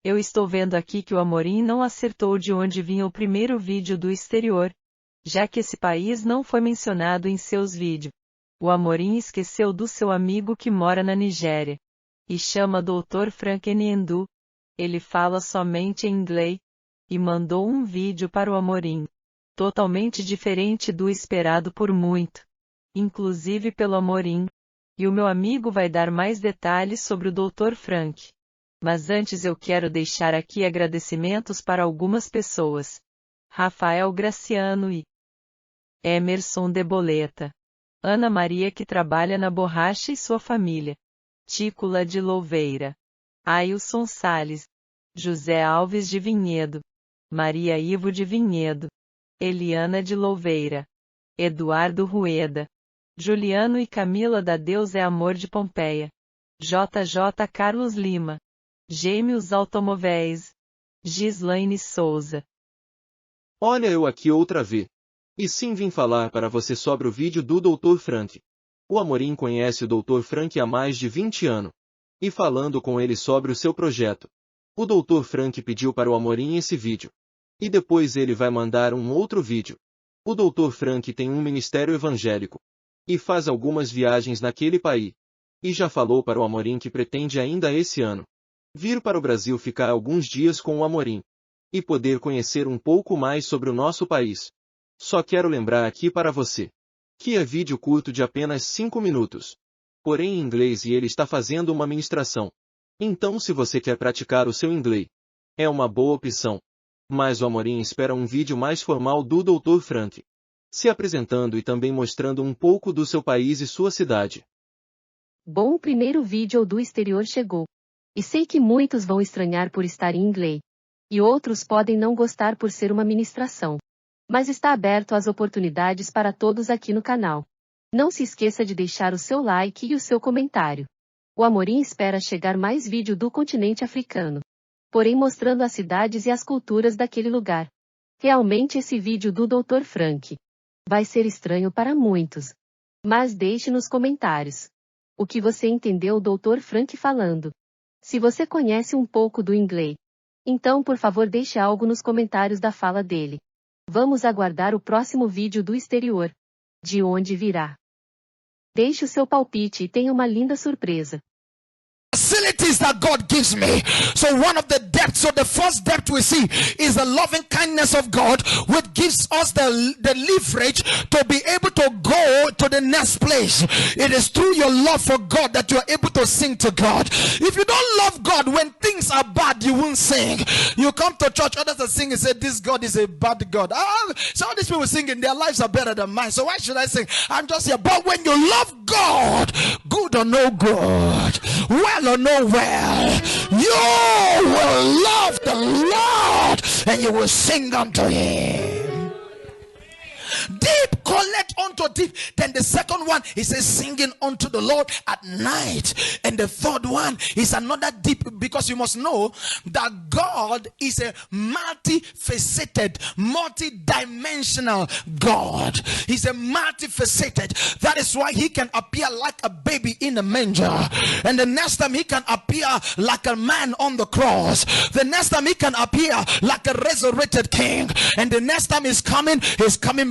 Eu estou vendo aqui que o Amorim não acertou de onde vinha o primeiro vídeo do exterior, já que esse país não foi mencionado em seus vídeos. O Amorim esqueceu do seu amigo que mora na Nigéria. E chama Dr. Frank Enendu. Ele fala somente em inglês. E mandou um vídeo para o Amorim. Totalmente diferente do esperado por muito. Inclusive pelo Amorim. E o meu amigo vai dar mais detalhes sobre o Dr. Frank. Mas antes eu quero deixar aqui agradecimentos para algumas pessoas. Rafael Graciano e Emerson de Boleta. Ana Maria que trabalha na borracha e sua família. Tícula de Louveira. Ailson Sales. José Alves de Vinhedo. Maria Ivo de Vinhedo. Eliana de Louveira. Eduardo Rueda. Juliano e Camila da Deus é Amor de Pompeia. JJ Carlos Lima. Gêmeos Automóveis. Gislaine Souza. Olha eu aqui outra vez. E sim vim falar para você sobre o vídeo do Dr. Frank. O Amorim conhece o Dr. Frank há mais de 20 anos. E falando com ele sobre o seu projeto. O Dr. Frank pediu para o Amorim esse vídeo. E depois ele vai mandar um outro vídeo. O Dr. Frank tem um ministério evangélico. E faz algumas viagens naquele país. E já falou para o Amorim que pretende ainda esse ano vir para o Brasil ficar alguns dias com o Amorim. E poder conhecer um pouco mais sobre o nosso país. Só quero lembrar aqui para você que é vídeo curto de apenas 5 minutos. Porém em inglês e ele está fazendo uma ministração. Então se você quer praticar o seu inglês, é uma boa opção. Mas o Amorim espera um vídeo mais formal do Dr. Frank. Se apresentando e também mostrando um pouco do seu país e sua cidade. Bom, o primeiro vídeo do exterior chegou. E sei que muitos vão estranhar por estar em inglês. E outros podem não gostar por ser uma ministração. Mas está aberto às oportunidades para todos aqui no canal. Não se esqueça de deixar o seu like e o seu comentário. O Amorim espera chegar mais vídeo do continente africano. Porém mostrando as cidades e as culturas daquele lugar. Realmente esse vídeo do Dr. Frank vai ser estranho para muitos. Mas deixe nos comentários o que você entendeu o Dr. Frank falando. Se você conhece um pouco do inglês, então por favor deixe algo nos comentários da fala dele. Vamos aguardar o próximo vídeo do exterior. De onde virá? Deixe o seu palpite e tenha uma linda surpresa. Facilities that God gives me. So one of the depths, so the first depth we see is the loving kindness of God, which gives us the leverage to be able to go to the next place. It is through your love for God that you are able to sing to God. If you don't love God, when things are bad, you won't sing. You come to church, others are singing and say, this God is a bad God. So all these people singing, their lives are better than mine. So why should I sing? I'm just here. But when you love God, good or no good, well or no well, you will love the Lord and you will sing unto him. Deep collect unto deep. Then the second one, he says singing unto the Lord at night. And the third one is another deep, because you must know that God is a multifaceted, multi-dimensional God. He's a multifaceted. That is why he can appear like a baby in a manger. And the next time he can appear like a man on the cross. The next time he can appear like a resurrected king. And the next time he's coming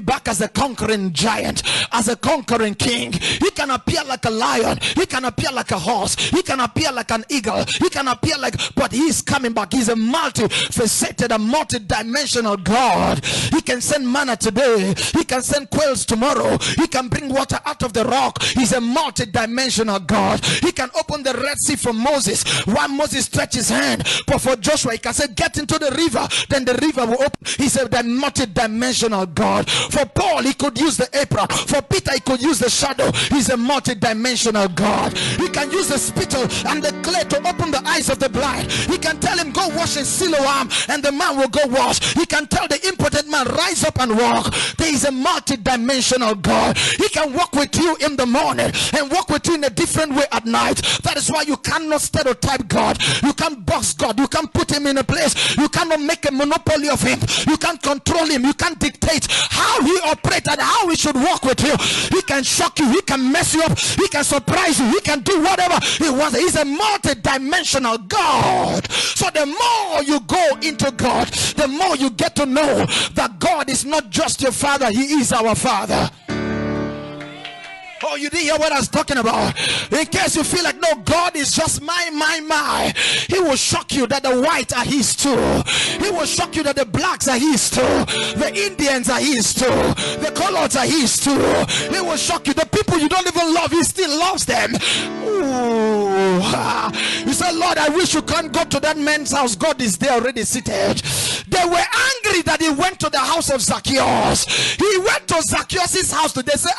back as a conquering giant, as a conquering king. He can appear like a lion, he can appear like a horse, he can appear like an eagle, he can appear like, but he is coming back. He's a multifaceted, a multi-dimensional God. He can send manna today, he can send quails tomorrow, he can bring water out of the rock. He's a multi-dimensional God. He can open the Red Sea for Moses while Moses stretched his hand, but for Joshua he can say get into the river, then the river will open. He's a multi-dimensional God. For Paul, he could use the apron. For Peter, he could use the shadow. He's a multi-dimensional God. He can use the spittle and the clay to open the eyes of the blind. He can tell him, go wash in Siloam, and the man will go wash. He can tell the impotent man, rise up and walk. There is a multi-dimensional God. He can walk with you in the morning and walk with you in a different way at night. That is why you cannot stereotype God. You can't box God. You can't put him in a place. You cannot make a monopoly of him. You can't control him. You can't dictate how he operates and how he should walk with you. He can shock you. He can mess you up. He can surprise you. He can do whatever he wants. He's a multi-dimensional God. So the more more you go into God, the more you get to know that God is not just your Father, He is our Father. Oh, you didn't hear what I was talking about. In case you feel like, no, God is just my. He will shock you that the whites are His too. He will shock you that the blacks are His too. The Indians are His too. The colors are His too. He will shock you. The people you don't even love, He still loves them. Ooh. You say, Lord, I wish you can't go to that man's house. God is there already seated. They were angry that he went to the house of Zacchaeus. He went to Zacchaeus' house today. Say,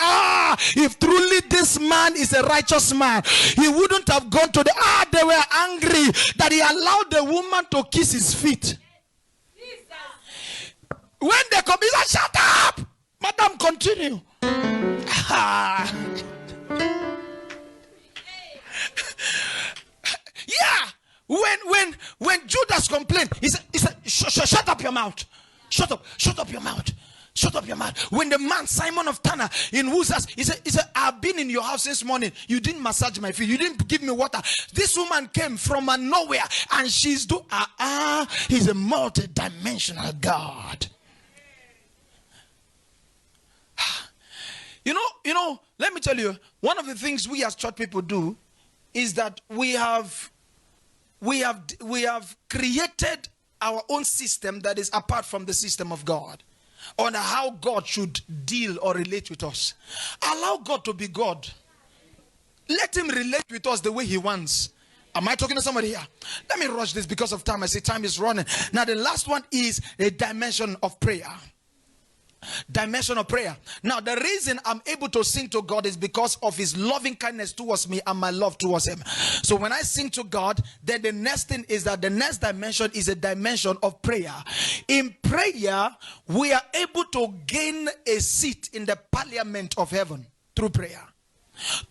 if truly this man is a righteous man, he wouldn't have gone to the. They were angry that he allowed the woman to kiss his feet. When they come, he said, shut up, madam, continue. Yeah. When Judas complained, he said, shut up your mouth. Shut up your mouth. Shut up your mouth. When the man Simon of Tanner, in whose house, he said, I've been in your house this morning. You didn't massage my feet. You didn't give me water. This woman came from nowhere, and she's he's a multi-dimensional God. You know, let me tell you, one of the things we as church people do is that we have created our own system that is apart from the system of God on how God should deal or relate with us. Allow God to be God. Let Him relate with us the way He wants. Am I talking to somebody here? Let me rush this because of time. I see time is running. Now the last one is a dimension of prayer. Dimension of prayer. Now the reason I'm able to sing to God is because of His loving kindness towards me and my love towards Him. So when I sing to God, then the next thing is that the next dimension is a dimension of prayer. In prayer, we are able to gain a seat in the parliament of heaven through prayer.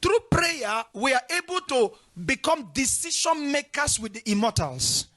Through prayer, we are able to become decision makers with the immortals.